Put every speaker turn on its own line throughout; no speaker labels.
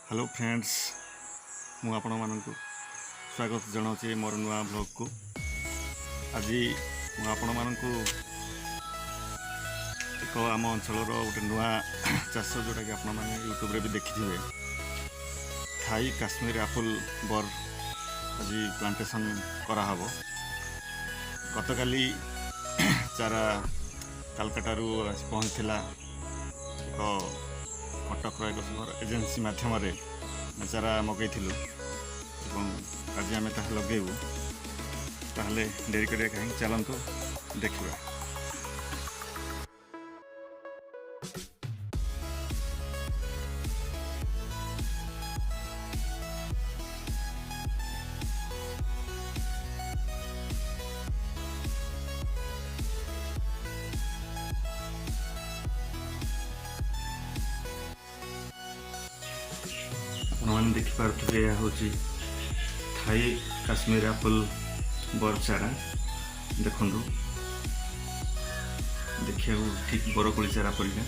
Hello friends मु आपण मानक स्वागत जनाऊे मोर नुआ ब्लॉग को। आज मु आपण मानक एक आम अंचल गोटे नुआ चाष जोटा कि आपण मैंने यूट्यूब रे भी देखिथे थाई काश्मीर एप्पल बर आज प्लांटेशन कराहब। गतकाली चारा कालकाटारू पहुँचला एक कटक एक एजेन्सी मध्यम चारा मगैलु आज आम लगेबू ताहले डेरी करिया कहीं चलतु देखा। आपने देखिपे यह हूँ थाई काश्मीर एप्पल बर चारा देखु देखा ठीक बरकोली चारा परिका।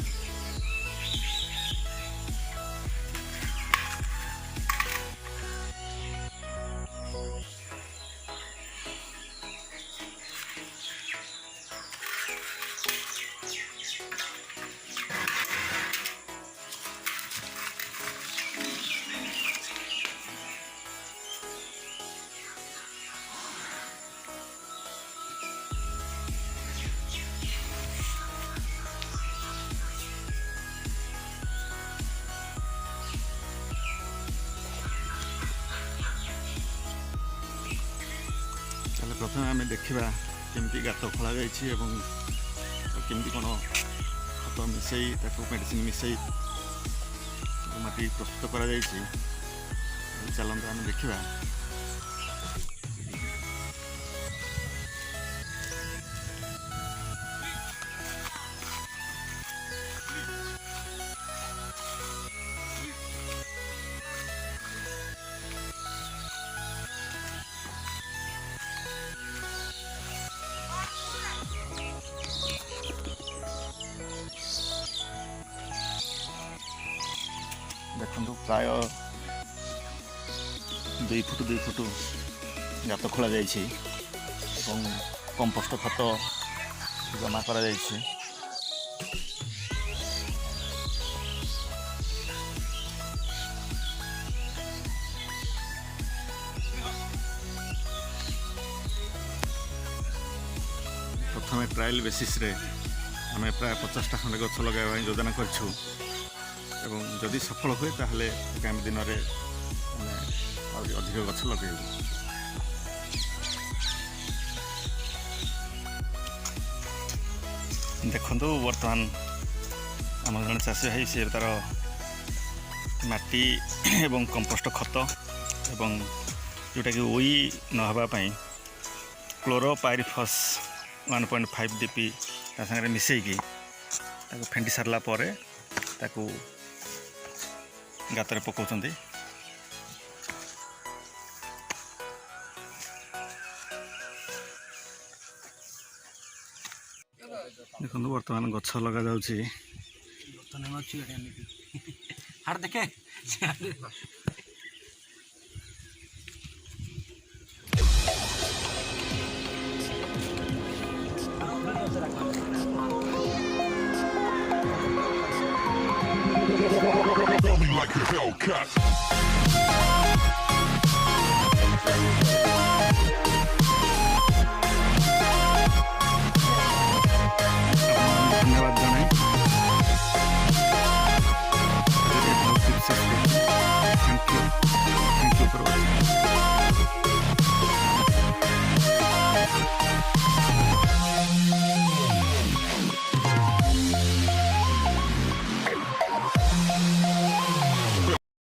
प्रथम आम देखा केमती गात खोल जामती कौन खत मिसई मेडिसिन मिसई माटी प्रस्तुत कर चलते आम देखा। देखो प्राय 2 फुट गात खोल कंपोस्ट खत जमा कर प्रथम ट्रायल बेसिस रे आम प्राय 50टा खंडे गछ लगा योजना करूँ। जदि सफल हुए ताहले आगामी दिन में अधिक गछ लगे। देखु बर्तमान आम जन चाषी भाई सी तार माटी एवं कंपोस्ट खत एवं जोटा कि ओई नहावाई क्लोरोपाइरिफॉस 1.5 DP सागर मिसेकी फेंटी सारा पर गातर पकाउछन्ति। देखो बर्तमान गछ लगा जाउछि देखे like a Hellcat.